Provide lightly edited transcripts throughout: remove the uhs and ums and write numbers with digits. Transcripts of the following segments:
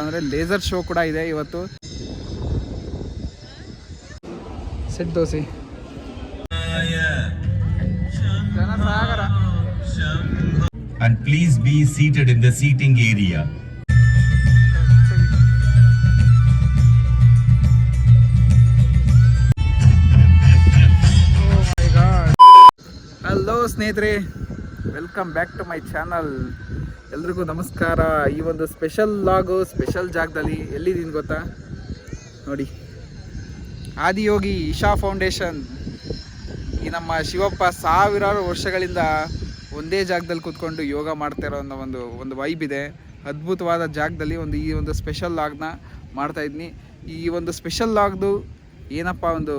ಅಂದರೆ laser show ಕೂಡ ಇದೆ ಇವತ್ತು. ಸೆಟ್ ದೋಸೆ ಜನಸಾಗರ. And please be seated in the seating area. Hello ಸ್ನೇಹಿತರೆ, welcome back to my channel. ಎಲ್ರಿಗೂ ನಮಸ್ಕಾರ. ಈ ಒಂದು ಸ್ಪೆಷಲ್ ಲಾಗು ಸ್ಪೆಷಲ್ ಜಾಗದಲ್ಲಿ ಎಲ್ಲಿದ್ದೀನಿ ಗೊತ್ತಾ? ನೋಡಿ, ಆದಿಯೋಗಿ ಇಶಾ ಫೌಂಡೇಶನ್. ಈ ನಮ್ಮ ಶಿವಪ್ಪ ಸಾವಿರಾರು ವರ್ಷಗಳಿಂದ ಒಂದೇ ಜಾಗದಲ್ಲಿ ಕೂತ್ಕೊಂಡು ಯೋಗ ಮಾಡ್ತಾ ಇರೋ ಒಂದು ವೈಬ್ ಇದೆ. ಅದ್ಭುತವಾದ ಜಾಗದಲ್ಲಿ ಈ ಒಂದು ಸ್ಪೆಷಲ್ ಲಾಗ್ನ ಮಾಡ್ತಾಯಿದ್ದೀನಿ. ಈ ಒಂದು ಸ್ಪೆಷಲ್ ಲಾಗ್ದು ಏನಪ್ಪ ಒಂದು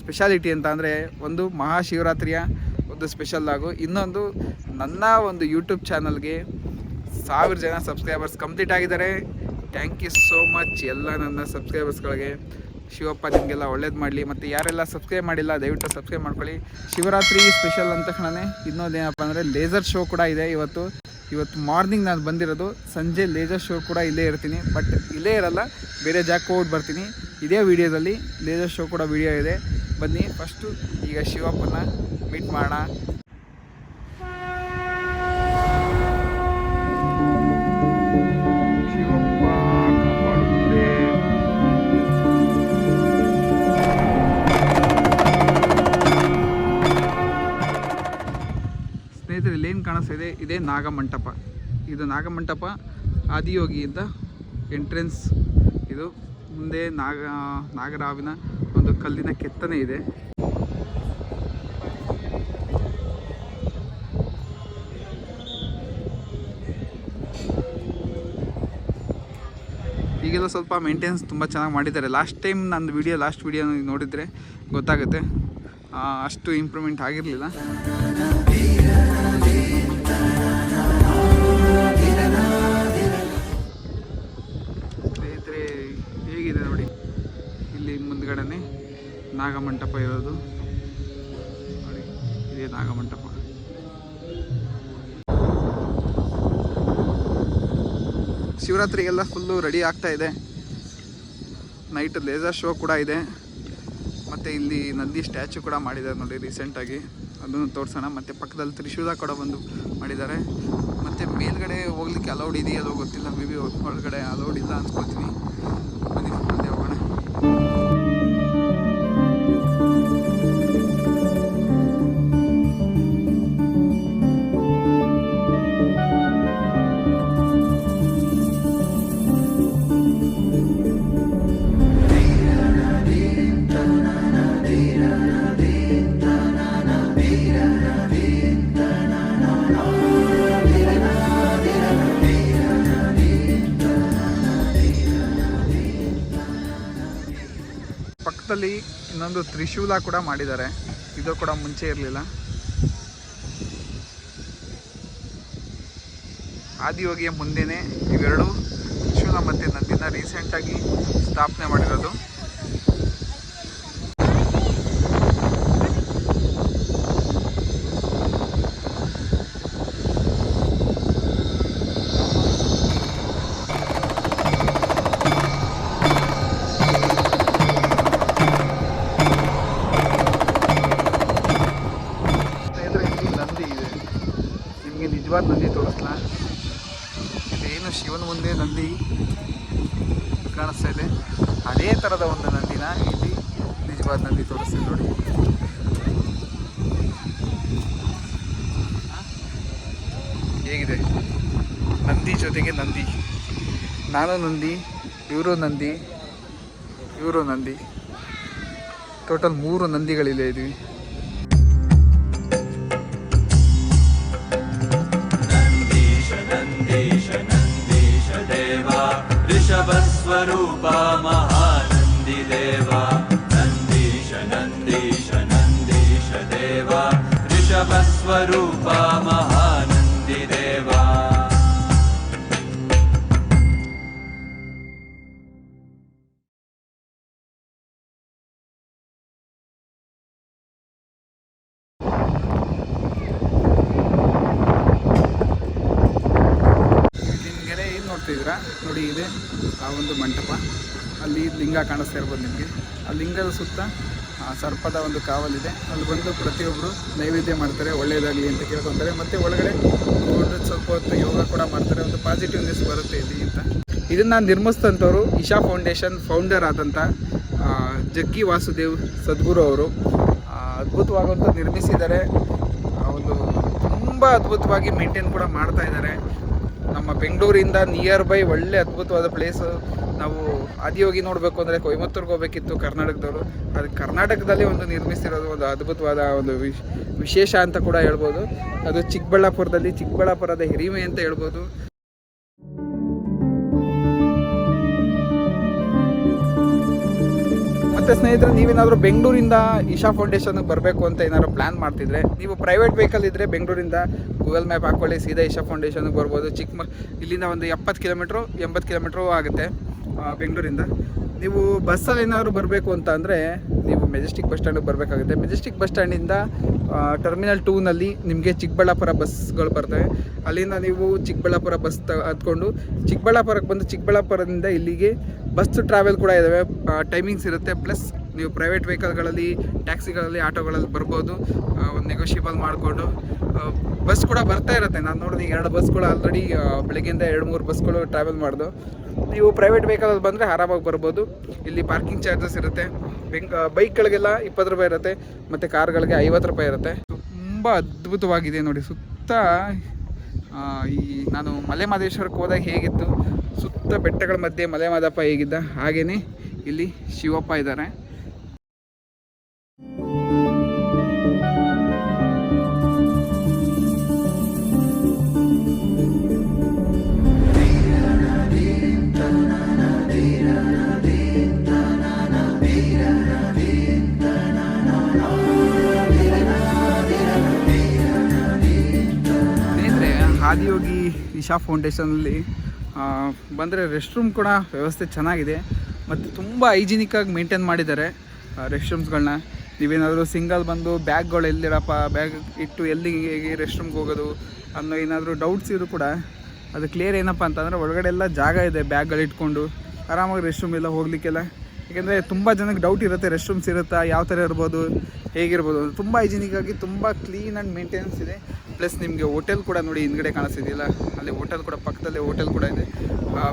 ಸ್ಪೆಷಾಲಿಟಿ ಅಂತ ಅಂದರೆ, ಒಂದು ಮಹಾಶಿವರಾತ್ರಿಯ ಒಂದು ಸ್ಪೆಷಲ್ ಲಾಗು, ಇನ್ನೊಂದು ನನ್ನ ಒಂದು ಯೂಟ್ಯೂಬ್ ಚಾನಲ್ಗೆ 1000 ಜನ ಸಬ್ಸ್ಕ್ರೈಬರ್ಸ್ ಕಂಪ್ಲೀಟ್ ಆಗಿದ್ದಾರೆ. ಥ್ಯಾಂಕ್ ಯು ಸೋ ಮಚ್ ಎಲ್ಲ ನನ್ನ ಸಬ್ಸ್ಕ್ರೈಬರ್ಸ್ಗಳಿಗೆ. ಶಿವಪ್ಪ ನಿಮಗೆಲ್ಲ ಒಳ್ಳೇದು ಮಾಡಲಿ. ಮತ್ತು ಯಾರೆಲ್ಲ ಸಬ್ಸ್ಕ್ರೈಬ್ ಮಾಡಿಲ್ಲ ದಯವಿಟ್ಟು ಸಬ್ಸ್ಕ್ರೈಬ್ ಮಾಡ್ಕೊಳ್ಳಿ. ಶಿವರಾತ್ರಿ ಸ್ಪೆಷಲ್ ಅಂತ ತಕ್ಷಣ ಇನ್ನೊಂದೇನಪ್ಪ ಅಂದರೆ ಲೇಸರ್ ಶೋ ಕೂಡ ಇದೆ ಇವತ್ತು ಮಾರ್ನಿಂಗ್ ನಾನು ಬಂದಿರೋದು. ಸಂಜೆ ಲೇಸರ್ ಶೋ ಕೂಡ ಇಲ್ಲೇ ಇರ್ತೀನಿ, ಬಟ್ ಇಲ್ಲೇ ಇರಲ್ಲ, ಬೇರೆ ಜಾಗಕ್ಕೆ ಹೋಗಿ ಬರ್ತೀನಿ. ಇದೇ ವಿಡಿಯೋದಲ್ಲಿ ಲೇಸರ್ ಶೋ ಕೂಡ ವಿಡಿಯೋ ಇದೆ. ಬನ್ನಿ ಫಸ್ಟು ಈಗ ಶಿವಪ್ಪನ ಮೀಟ್ ಮಾಡೋಣ. ಸ್ನೇಹಿತರೆ, ಇಲ್ಲೇನು ಕಾಣಿಸ್ತಾ ಇದೆ, ಇದೇ ನಾಗಮಂಟಪ. ಇದು ನಾಗಮಂಟಪ ಆದಿಯೋಗಿಯಿಂದ ಎಂಟ್ರೆನ್ಸ್. ಇದು ಮುಂದೆ ನಾಗರಾವಿನ ಒಂದು ಕಲ್ಲಿನ ಕೆತ್ತನೆ ಇದೆ. ಈಗೆಲ್ಲ ಸ್ವಲ್ಪ ಮೇಂಟೆನೆನ್ಸ್ ತುಂಬ ಚೆನ್ನಾಗಿ ಮಾಡಿದ್ದಾರೆ. ಲಾಸ್ಟ್ ವಿಡಿಯೋ ನೋಡಿದರೆ ಗೊತ್ತಾಗುತ್ತೆ, ಅಷ್ಟು ಇಂಪ್ರೂವ್ಮೆಂಟ್ ಆಗಿರಲಿಲ್ಲ. ಸ್ನೇಹಿತರೆ, ಹೇಗಿದೆ ನೋಡಿ, ಇಲ್ಲಿ ಮುಂದ್ಗಡೆನೆ ನಾಗಮಂಟಪ ಇರೋದು ನೋಡಿ. ಇದೇ ನಾಗಮಂಟಪ. ಶಿವರಾತ್ರಿಗೆಲ್ಲ ಫುಲ್ಲು ರೆಡಿ ಆಗ್ತಾ ಇದೆ. ನೈಟ್ ಲೇಸರ್ ಶೋ ಕೂಡ ಇದೆ. ಮತ್ತು ಇಲ್ಲಿ ನಂದಿ ಸ್ಟ್ಯಾಚು ಕೂಡ ಮಾಡಿದ್ದಾರೆ ನೋಡಿ ರೀಸೆಂಟಾಗಿ, ಅದನ್ನು ತೋರಿಸೋಣ. ಮತ್ತು ಪಕ್ಕದಲ್ಲಿ ತ್ರಿಶೂಲ ಕೂಡ ಬಂದು ಮಾಡಿದ್ದಾರೆ. ಮತ್ತು ಮೇಲ್ಗಡೆ ಹೋಗ್ಲಿಕ್ಕೆ ಅಲೌಡ್ ಇದೆಯಲ್ಲೋ ಗೊತ್ತಿಲ್ಲ, ಮೇ ಬಿ ಒಳಗಡೆ ಅಲೌಡ್ ಇಲ್ಲ ಅನ್ಸ್ಕೊಳ್ತೀನಿ. ಬನ್ನಿ ಮುಂದೆ ಹೋಗೋಣ. ಪಕ್ಕದಲ್ಲಿ ಇನ್ನೊಂದು ತ್ರಿಶೂಲ ಕೂಡ ಮಾಡಿದ್ದಾರೆ, ಇದು ಕೂಡ ಮುಂಚೆ ಇರಲಿಲ್ಲ. ಆದಿಯೋಗಿಯ ಮುಂದೆನೇ ಇವೆರಡು ತ್ರಿಶೂಲ ಮತ್ತು ನಂದಿನ ರೀಸೆಂಟಾಗಿ ಸ್ಥಾಪನೆ ಮಾಡಿರೋದು. ನಿಜವಾದ ನಂದಿ ತೋರಿಸ್ಲಾ? ಇದೇನು ಶಿವನ ಮುಂದೆ ನಂದಿ ಕಾಣಿಸ್ತಾ ಇದೆ, ಅದೇ ಥರದ ಒಂದು ನಂದಿನ ಇಲ್ಲಿ ನಿಜವಾದ ನಂದಿ ತೋರಿಸ್ತೀವಿ ನೋಡಿ. ಹೇಗಿದೆ ನಂದಿ ಜೊತೆಗೆ ನಂದಿ, ನಾನು ನಂದಿ, ಇವರು ನಂದಿ, ಟೋಟಲ್ 3 ನಂದಿಗಳಿದೆ ಇದ್ವಿ. ऋषभस्वरूपा महानन्दी देवा, नन्दीश नन्दीश नन्दीश देवा, ऋषभस्वरूपा महानन्दी देवा. ನೋಡ್ತಿದ್ದೀರಾ ನೋಡಿ, ಇದೆ ಆ ಒಂದು ಮಂಟಪ. ಅಲ್ಲಿ ಲಿಂಗ ಕಾಣಿಸ್ತಾ ಇರ್ಬೋದು ನಿಮಗೆ. ಆ ಲಿಂಗದ ಸುತ್ತ ಸರ್ಪದ ಒಂದು ಕಾವಲಿದೆ. ಅಲ್ಲಿ ಬಂದು ಪ್ರತಿಯೊಬ್ಬರು ನೈವೇದ್ಯ ಮಾಡ್ತಾರೆ, ಒಳ್ಳೆಯದಾಗಲಿ ಅಂತ ಕೇಳ್ಕೊತಾರೆ. ಮತ್ತು ಒಳಗಡೆ ಹೋಗಿ ಸ್ವಲ್ಪ ಹೊತ್ತು ಯೋಗ ಕೂಡ ಮಾಡ್ತಾರೆ. ಒಂದು ಪಾಸಿಟಿವ್ನೆಸ್ ಬರುತ್ತೆ ಇಲ್ಲಿ ಅಂತ. ಇದನ್ನು ನಿರ್ಮಿಸಿದಂಥವ್ರು ಇಶಾ ಫೌಂಡೇಶನ್ ಫೌಂಡರ್ ಆದಂಥ ಜಗ್ಗಿ ವಾಸುದೇವ್ ಸದ್ಗುರು ಅವರು ಅದ್ಭುತವಾಗಂತೂ ನಿರ್ಮಿಸಿದ್ದಾರೆ. ಒಂದು ತುಂಬ ಅದ್ಭುತವಾಗಿ ಮೇಂಟೈನ್ ಕೂಡ ಮಾಡ್ತಾ ಇದ್ದಾರೆ. ನಮ್ಮ ಬೆಂಗಳೂರಿಂದ ನಿಯರ್ ಬೈ ಒಳ್ಳೆ ಅದ್ಭುತವಾದ ಪ್ಲೇಸು. ನಾವು ಆದಿಯೋಗಿ ನೋಡಬೇಕು ಅಂದರೆ ಕೊಯಮತ್ತೂರ್ಗೆ ಹೋಗ್ಬೇಕಿತ್ತು ಕರ್ನಾಟಕದವರು. ಅದು ಕರ್ನಾಟಕದಲ್ಲಿ ಒಂದು ನಿರ್ಮಿಸಿರೋದು ಒಂದು ಅದ್ಭುತವಾದ ಒಂದು ವಿಶೇಷ ಅಂತ ಕೂಡ ಹೇಳ್ಬೋದು. ಅದು ಚಿಕ್ಕಬಳ್ಳಾಪುರದ ಹಿರಿಮೆ ಅಂತ ಹೇಳ್ಬೋದು. ಮತ್ತು ಸ್ನೇಹಿತರೆ, ನೀವೇನಾದರೂ ಬೆಂಗಳೂರಿಂದ ಇಶಾ ಫೌಂಡೇಶನ್ಗೆ ಬರಬೇಕು ಅಂತ ಏನಾದರೂ ಪ್ಲ್ಯಾನ್ ಮಾಡ್ತಿದ್ರೆ, ನೀವು ಪ್ರೈವೇಟ್ ವೆಹಿಕಲ್ ಇದ್ದರೆ ಬೆಂಗಳೂರಿಂದ ಗೂಗಲ್ ಮ್ಯಾಪ್ ಹಾಕ್ಕೊಳ್ಳಿ, ಸೀದಾ ಇಶಾ ಫೌಂಡೇಶನ್ಗೆ ಬರ್ಬೋದು. ಇಲ್ಲಿಂದ ಒಂದು 70 ಕಿಲೋಮೀಟ್ರು 80 ಕಿಲೋಮೀಟ್ರು ಆಗುತ್ತೆ ಬೆಂಗಳೂರಿಂದ. ನೀವು ಬಸ್ಸಲ್ಲಿ ಏನಾದರೂ ಬರಬೇಕು ಅಂತ ಅಂದರೆ ನೀವು ಮೆಜೆಸ್ಟಿಕ್ ಬಸ್ ಸ್ಟ್ಯಾಂಡಿಗೆ ಬರಬೇಕಾಗುತ್ತೆ. ಮೆಜೆಸ್ಟಿಕ್ ಬಸ್ ಸ್ಟ್ಯಾಂಡಿಂದ ಟರ್ಮಿನಲ್ 2ನಲ್ಲಿ ನಿಮಗೆ ಚಿಕ್ಕಬಳ್ಳಾಪುರ ಬಸ್ಗಳು ಬರ್ತವೆ. ಅಲ್ಲಿಂದ ನೀವು ಚಿಕ್ಕಬಳ್ಳಾಪುರ ಬಸ್ ಹತ್ಕೊಂಡು ಚಿಕ್ಕಬಳ್ಳಾಪುರಕ್ಕೆ ಬಂದು ಚಿಕ್ಕಬಳ್ಳಾಪುರದಿಂದ ಇಲ್ಲಿಗೆ ಬಸ್ ಟ್ರಾವೆಲ್ ಕೂಡ ಇದ್ದಾವೆ. ಟೈಮಿಂಗ್ಸ್ ಇರುತ್ತೆ. ಪ್ಲಸ್ ನೀವು ಪ್ರೈವೇಟ್ ವೆಹಿಕಲ್ಗಳಲ್ಲಿ, ಟ್ಯಾಕ್ಸಿಗಳಲ್ಲಿ, ಆಟೋಗಳಲ್ಲಿ ಬರ್ಬೋದು. ಒಂದು ನೆಗೋಷಿಯಬಲ್ ಮಾಡಿಕೊಂಡು ಬಸ್ ಕೂಡ ಬರ್ತಾ ಇರುತ್ತೆ. ನಾನು ನೋಡಿದೆ 2 ಬಸ್ಗಳು ಆಲ್ರೆಡಿ ಬೆಳಗ್ಗೆಯಿಂದ 2-3 ಬಸ್ಗಳು ಟ್ರಾವೆಲ್ ಮಾಡ್ದು. ನೀವು ಪ್ರೈವೇಟ್ ವೆಹಿಕಲಲ್ಲಿ ಬಂದರೆ ಆರಾಮಾಗಿ ಬರ್ಬೋದು. ಇಲ್ಲಿ ಪಾರ್ಕಿಂಗ್ ಚಾರ್ಜಸ್ ಇರುತ್ತೆ. ಬೈಕ್ಗಳಿಗೆಲ್ಲ 20 ರೂಪಾಯಿ ಇರುತ್ತೆ, ಮತ್ತು ಕಾರ್ಗಳಿಗೆ 50 ರೂಪಾಯಿ ಇರುತ್ತೆ. ತುಂಬ ಅದ್ಭುತವಾಗಿದೆ ನೋಡಿ. ಸುತ್ತ ನಾನು ಮಲೆ ಮಹದೇಶ್ವರಕ್ಕೆ ಹೋದಾಗ ಹೇಗಿತ್ತು, ಸುತ್ತ ಬೆಟ್ಟಗಳ ಮಧ್ಯೆ ಮಲೆ ಮಾದಪ್ಪ ಹೇಗಿದ್ದ, ಹಾಗೆಯೇ ಇಲ್ಲಿ ಶಿವಪ್ಪ ಇದ್ದಾರೆ. ಆದಿಯೋಗಿ ಇಶಾ ಫೌಂಡೇಶನಲ್ಲಿ ಬಂದರೆ ರೆಸ್ಟ್ ರೂಮ್ ಕೂಡ ವ್ಯವಸ್ಥೆ ಚೆನ್ನಾಗಿದೆ ಮತ್ತು ತುಂಬ ಹೈಜಿನಿಕ್ಕಾಗಿ ಮೇಂಟೈನ್ ಮಾಡಿದ್ದಾರೆ ರೆಸ್ಟ್ ರೂಮ್ಸ್ಗಳನ್ನ. ನೀವೇನಾದರೂ ಸಿಂಗಲ್ ಬಂದು ಬ್ಯಾಗ್ಗಳು ಎಲ್ಲಿರಪ್ಪ, ಬ್ಯಾಗ್ ಇಟ್ಟು ಎಲ್ಲಿಗೆ ರೆಸ್ಟ್ ರೂಮ್ಗೆ ಹೋಗೋದು ಅನ್ನೋ ಏನಾದರೂ ಡೌಟ್ಸ್ ಇದ್ರು ಕೂಡ ಅದು ಕ್ಲಿಯರ್ ಏನಪ್ಪ ಅಂತಂದರೆ ಒಳಗಡೆ ಎಲ್ಲ ಜಾಗ ಇದೆ. ಬ್ಯಾಗ್ಗಳು ಇಟ್ಕೊಂಡು ಆರಾಮಾಗಿ ರೆಸ್ಟ್ ರೂಮ್ ಎಲ್ಲ ಹೋಗಲಿಕ್ಕೆಲ್ಲ. ಏಕೆಂದರೆ ತುಂಬ ಜನಕ್ಕೆ ಡೌಟ್ ಇರುತ್ತೆ, ರೆಸ್ಟ್ ರೂಮ್ಸ್ ಇರುತ್ತಾ, ಯಾವ ಥರ ಇರ್ಬೋದು, ಹೇಗಿರ್ಬೋದು. ತುಂಬ ಹೈಜಿನಿಕ್ಕಾಗಿ ತುಂಬ ಕ್ಲೀನ್ ಆ್ಯಂಡ್ ಮೇಂಟೆನೆನ್ಸ್ ಇದೆ. ಪ್ಲಸ್ ನಿಮಗೆ ಹೋಟೆಲ್ ಕೂಡ ನೋಡಿ ಹಿಂದ್ಗಡೆ ಕಾಣಿಸ್ತಿದೆಯಲ್ಲ, ಅಲ್ಲಿ ಹೋಟೆಲ್ ಕೂಡ ಪಕ್ಕದಲ್ಲೇ ಹೋಟೆಲ್ ಕೂಡ ಇದೆ.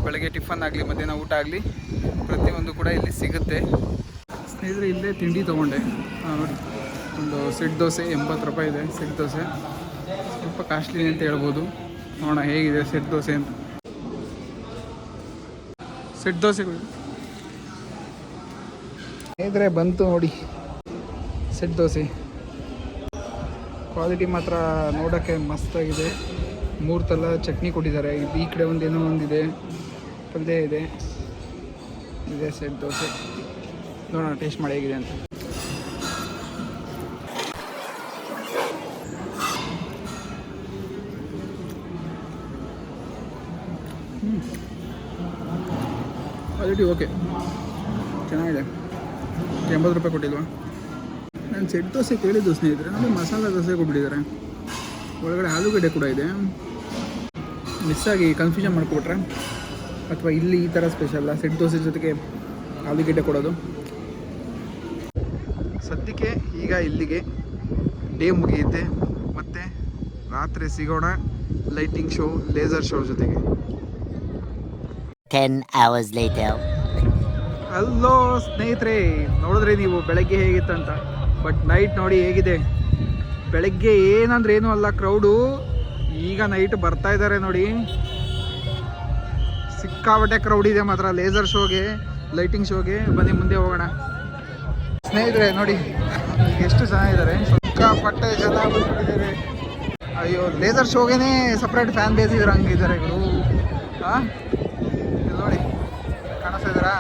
ಬೆಳಗ್ಗೆ ಟಿಫನ್ ಆಗಲಿ, ಮಧ್ಯಾಹ್ನ ಊಟ ಆಗಲಿ, ಪ್ರತಿಯೊಂದು ಕೂಡ ಇಲ್ಲಿ ಸಿಗುತ್ತೆ. ಸ್ನೇಹಿತರೆ, ಇಲ್ಲೇ ತಿಂಡಿ ತೊಗೊಂಡೆ ನೋಡಿ. ಒಂದು ಸೆಟ್ ದೋಸೆ 80 ರೂಪಾಯಿ ಇದೆ. ಸೆಟ್ ದೋಸೆ ಸ್ವಲ್ಪ ಕಾಸ್ಟ್ಲಿ ಅಂತ ಹೇಳ್ಬೋದು. ನೋಡೋಣ ಹೇಗಿದೆ ಸೆಟ್ ದೋಸೆ ಅಂತ. ಸೆಟ್ ದೋಸೆಗಳು ಸ್ನೇಹಿತರೆ ಬಂತು ನೋಡಿ. ಸೆಟ್ ದೋಸೆ ಕ್ವಾಲಿಟಿ ಮಾತ್ರ ನೋಡೋಕ್ಕೆ ಮಸ್ತಾಗಿದೆ. 3 ಥರ ಚಟ್ನಿ ಕೊಟ್ಟಿದ್ದಾರೆ. ಈ ಕಡೆ ಒಂದು ಏನೋ ಒಂದಿದೆ, ಪಲ್ಯ ಇದೆ. ಸೆಟ್ ದೋಸೆ ನೋಡೋಣ ಟೇಸ್ಟ್ ಮಾಡಿ ಹೇಗಿದೆ ಅಂತ. ಕ್ವಾಲಿಟಿ ಓಕೆ, ಚೆನ್ನಾಗಿದೆ. 80 ರೂಪಾಯಿ ಕೊಟ್ಟಿಲ್ವಾ? ನಾನು ಸೆಟ್ ದೋಸೆ ಕೇಳಿದ್ದು ಸ್ನೇಹಿತರೆ, ಅಂದರೆ ಮಸಾಲ ದೋಸೆ ಕೊಟ್ಬಿಟ್ಟಿದ್ದಾರೆ. ಒಳಗಡೆ ಆಲೂಗಡ್ಡೆ ಕೂಡ ಇದೆ. ಮಿಸ್ಸಾಗಿ ಕನ್ಫ್ಯೂಷನ್ ಮಾಡ್ಕೊಬಿಟ್ರೆ, ಅಥವಾ ಇಲ್ಲಿ ಈ ಥರ ಸ್ಪೆಷಲ್ಲ ಸೆಟ್ ದೋಸೆ ಜೊತೆಗೆ ಆಲೂಗಡ್ಡೆ ಕೊಡೋದು. ಸದ್ಯಕ್ಕೆ ಈಗ ಇಲ್ಲಿಗೆ ಡೇ ಮುಗಿಯುತ್ತೆ. ಮತ್ತು ರಾತ್ರಿ ಸಿಗೋಣ ಲೈಟಿಂಗ್ ಶೋ, ಲೇಸರ್ ಶೋ ಜೊತೆಗೆ. 10 hours later. ಹಲೋ ಸ್ನೇಹಿತರೆ, ನೋಡಿದ್ರೆ ನೀವು ಬೆಳಗ್ಗೆ ಹೇಗಿತ್ತಂತ. ಬಟ್ ನೈಟ್ ನೋಡಿ ಹೇಗಿದೆ. ಬೆಳಗ್ಗೆ ಏನಂದ್ರೆ ಏನೂ ಅಲ್ಲ ಕ್ರೌಡು. ಈಗ ನೈಟ್ ಬರ್ತಾ ಇದ್ದಾರೆ ನೋಡಿ. ಸಿಕ್ಕಾಪಟ್ಟೆ ಕ್ರೌಡ್ ಇದೆ ಮಾತ್ರ ಲೇಸರ್ ಶೋಗೆ, ಲೈಟಿಂಗ್ ಶೋಗೆ. ಬನ್ನಿ ಮುಂದೆ ಹೋಗೋಣ. ಸ್ನೇಹಿತರೆ ನೋಡಿ ಎಷ್ಟು ಜನ ಇದ್ದಾರೆ. ಸಿಕ್ಕಾಪಟ್ಟೆ ಜನ ಬಂದ್ಬಿಟ್ಟಿದ್ದಾರೆ. ಅಯ್ಯೋ, ಲೇಸರ್ ಶೋಗೆನೇ ಸಪ್ರೇಟ್ ಫ್ಯಾನ್ ಬೇಸ್ ಇದ್ರೆ ಹಂಗಿದ್ದಾರೆ ಇವರು. ನೋಡಿ ಕಾಣಿಸ್ತಾ ಇದ್ದಾರಾ?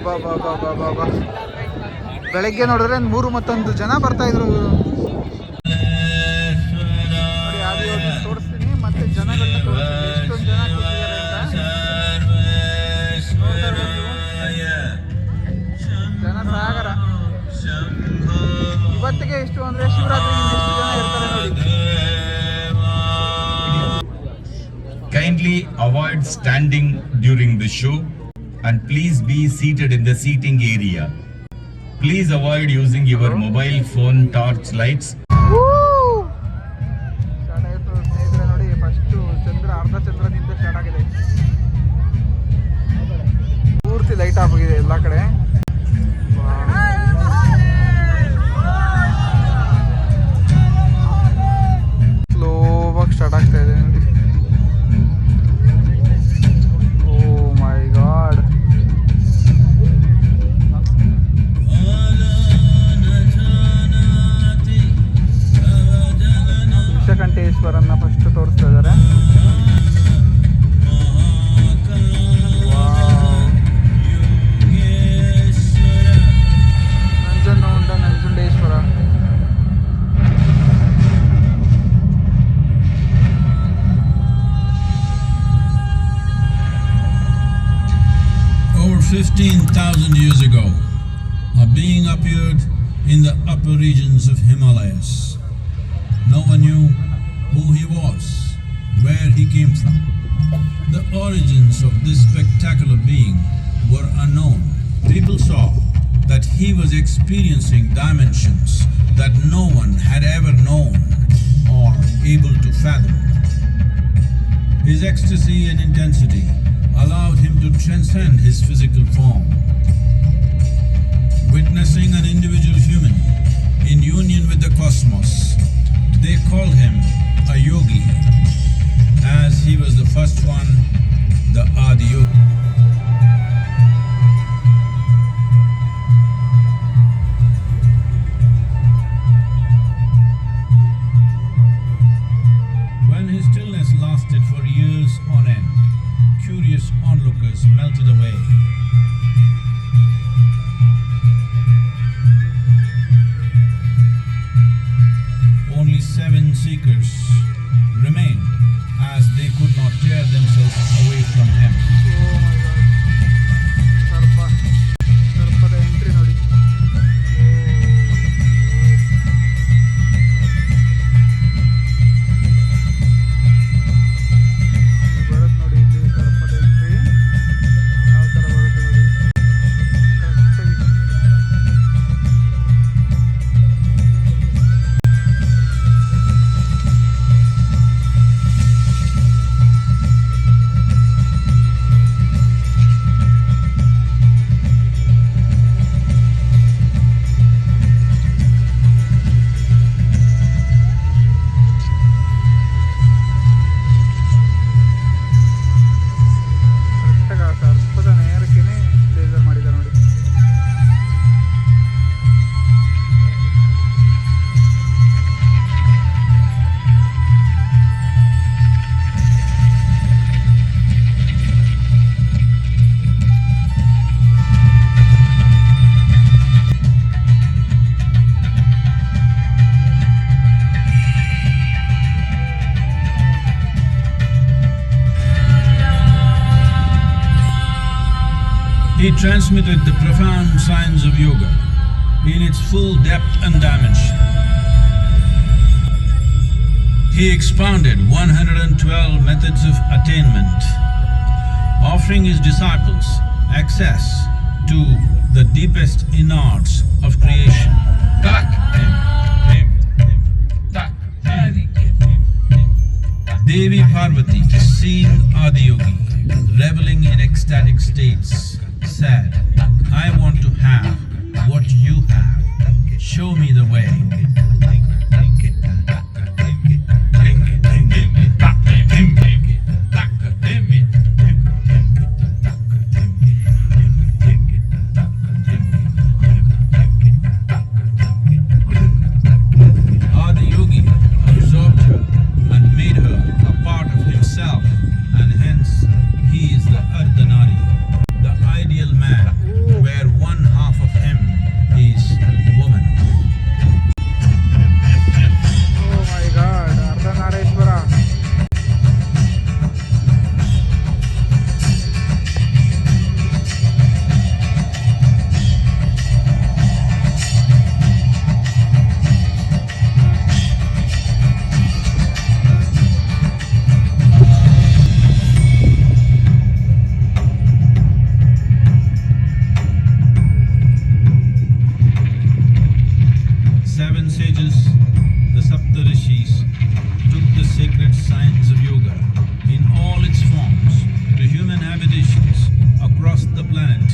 ಬಾ ಬಾ ಬಾ ಬಾ ಬಾ ಬಾ. ಬೆಳಗ್ಗೆ ನೋಡಿದ್ರೆ 3 ಮತ್ತೊಂದು ಜನ ಬರ್ತಾ ಇದ್ರು ನೋಡಿ. ಆದಿಯೋಗಿ ತೋರಿಸ್ತೀನಿ, ಮತ್ತೆ ಜನಗಳನ್ನ ತೋರಿಸ್ತೀನಿ ಎಷ್ಟೊಂದು ಜನ ಕೂತಿದ್ದಾರೆ ಅಂತ. ನೋಡ್ತಾ ಇರ್ಬೋದು ಜನ ಸಾಗರ. ಇವತ್ತಿಗೆ ಎಷ್ಟು ಅಂದರೆ ಶಿವರಾತ್ರಿ ಎಷ್ಟು ಜನ ಇರ್ತಾರೆ ನೋಡಿ. Kindly avoid avoid standing during the show and please be seated in the seating area. Please avoid using your mobile phone torch lights. Start ಆಯಿತು ಸ್ನೇಹಿತರೆ. ನೋಡಿ ಫಸ್ಟು ಚಂದ್ರ, ಅರ್ಧ ಚಂದ್ರನಿಂದ ಸ್ಟಾರ್ಟ್ ಆಗಿದೆ. ಪೂರ್ತಿ ಲೈಟ್ ಆಫ್ ಆಗಿದೆ ಎಲ್ಲ ಕಡೆ. ಸ್ಲೋವಾಗಿ ಸ್ಟಾರ್ಟ್ ಆಗ್ತಾ ಇದೆ ನೋಡಿ. ಓ ಮೈ ಗಾಡ್. ವಿಷಕಂಠೇಶ್ವರನ್ನ ಫಸ್ಟ್ ತೋರಿಸ್ತಾ ಇದ್ದಾರೆ. Nanjundeshwara. Over 15,000 years ago, a being appeared in the upper regions of Himalayas. No one knew who he was, where he came from. The origins of this spectacular being were unknown. People saw that he was experiencing dimensions that no one had ever known or able to fathom. His ecstasy and intensity allowed him to transcend his physical form. Witnessing an individual human in union with the cosmos, they called him a yogi, as he was the first one, the Adi Yogi. When his stillness lasted for years on end, curious onlookers melted away. Only 7 seekers remained, as they could not tear themselves away from him. ಸರ್ಪದ entry ನೋಡಿ. ಬರುತ್ತೆ ನೋಡಿ ಇಲ್ಲಿ ಸರ್ಪದ entry ಯಾವ ಥರ ಬರುತ್ತೆ ನೋಡಿ. ಕರೆಕ್ಟಾಗಿ ಸರ್ಪದ ನೇರಕ್ಕೇನೆ ಲೇಸರ್ ಮಾಡಿದ್ದಾರೆ ನೋಡಿ. He transmitted the profound science of yoga in its full depth and dimension. He expounded 112 methods of attainment, offering his disciples access to the deepest innards of creation. Devi Parvati, seeing Adiyogi reveling in ecstatic states, said, "I want to have what you have. Show me the way." Adiyogi absorbed her and made her a part of himself, and hence he is the Ardhanari, across the planet,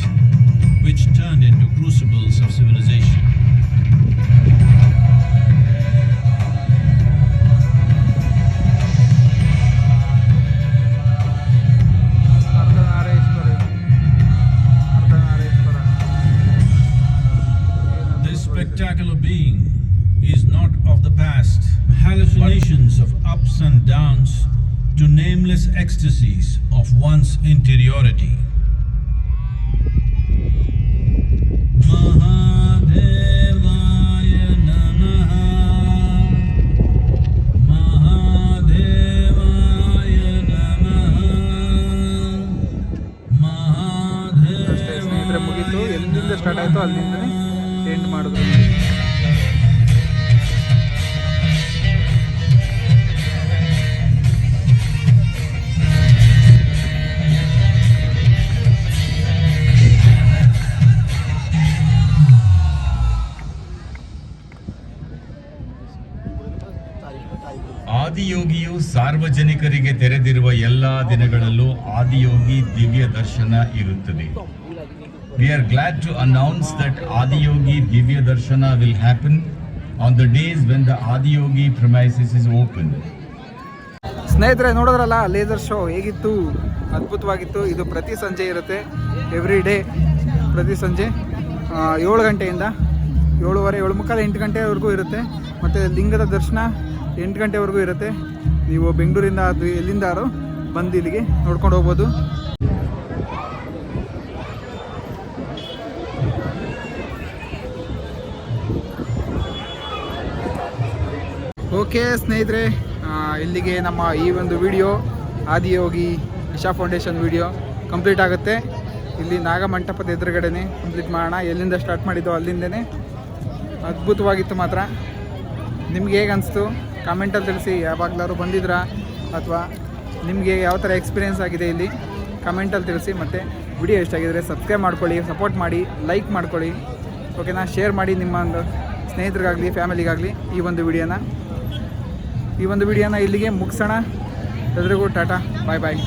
which turned into crucibles of civilization. This spectacular being is not of the past, hallucinations of ups and downs to nameless ecstasies of one's interiority. Mahadevaya Namaha, Mahadevaya Namaha, ಸ್ನೇಹಿತರೆ ಮುಗೀತು. ಎಲ್ಲಿಂದ start ಆಯಿತು ಅಲ್ಲಿಂದನೇ end ಮಾಡಿದ್ರು. ಆದಿಯೋಗಿಯು ಸಾರ್ವಜನಿಕರಿಗೆ ತೆರೆದಿರುವ ಎಲ್ಲಾ ದಿನಗಳಲ್ಲೂ ಆದಿಯೋಗಿ ದಿವ್ಯ ದರ್ಶನ ಇರುತ್ತದೆ. We are glad to announce that Adiyogi Divya Darshana will happen on the days when the Adiyogi premises is open. ಸ್ನೇಹಿತರೆ ನೋಡಿದ್ರಲ್ಲ ಲೇಸರ್ ಶೋ ಹೇಗಿತ್ತು, ಅದ್ಭುತವಾಗಿತ್ತು. ಇದು ಪ್ರತಿ ಸಂಜೆ ಇರುತ್ತೆ, ಎವ್ರಿ ಡೇ ಪ್ರತಿ ಸಂಜೆ 7 ಗಂಟೆಯಿಂದ 7:30, 7:45, 8 ಗಂಟೆವರೆಗೂ ಇರುತ್ತೆ. ಮತ್ತು ಲಿಂಗದ ದರ್ಶನ 8 ಗಂಟೆವರೆಗೂ ಇರುತ್ತೆ. ನೀವು ಬೆಂಗಳೂರಿಂದ ಅದು ಎಲ್ಲಿಂದಾರು ಬಂದು ಇಲ್ಲಿಗೆ ನೋಡ್ಕೊಂಡು ಹೋಗ್ಬೋದು. ಓಕೆ ಸ್ನೇಹಿತರೆ, ಇಲ್ಲಿಗೆ ನಮ್ಮ ಈ ಒಂದು video Adiyogi Isha foundation video complete ಆಗುತ್ತೆ. ಇಲ್ಲಿ ನಾಗಮಂಟಪದ ಎದುರುಗಡೆನೇ ಕಂಪ್ಲೀಟ್ ಮಾಡೋಣ. ಎಲ್ಲಿಂದ ಸ್ಟಾರ್ಟ್ ಮಾಡಿದ್ದೋ ಅಲ್ಲಿಂದನೇ. ಅದ್ಭುತವಾಗಿತ್ತು ಮಾತ್ರ. ನಿಮ್ಗೆ ಹೇಗೆ ಅನಿಸ್ತು ಕಾಮೆಂಟಲ್ಲಿ ತಿಳಿಸಿ. ಯಾವಾಗಲಾದ್ರು ಬಂದಿದ್ರಾ ಅಥವಾ ನಿಮಗೆ ಯಾವ ಥರ ಎಕ್ಸ್ಪೀರಿಯೆನ್ಸ್ ಆಗಿದೆ ಇಲ್ಲಿ ಕಮೆಂಟಲ್ಲಿ ತಿಳಿಸಿ. ಮತ್ತು ವಿಡಿಯೋ ಇಷ್ಟಾಗಿದ್ದರೆ ಸಬ್ಸ್ಕ್ರೈಬ್ ಮಾಡ್ಕೊಳ್ಳಿ, ಸಪೋರ್ಟ್ ಮಾಡಿ, ಲೈಕ್ ಮಾಡ್ಕೊಳ್ಳಿ. ಓಕೆನಾ? ಶೇರ್ ಮಾಡಿ ನಿಮ್ಮ ಒಂದು ಸ್ನೇಹಿತರಿಗಾಗಲಿ ಫ್ಯಾಮಿಲಿಗಾಗಲಿ ಈ ಒಂದು ವಿಡಿಯೋನ ಇಲ್ಲಿಗೆ ಮುಗಿಸೋಣ. ಎಲ್ರಿಗೂ ಟಾಟಾ, ಬಾಯ್ ಬಾಯ್.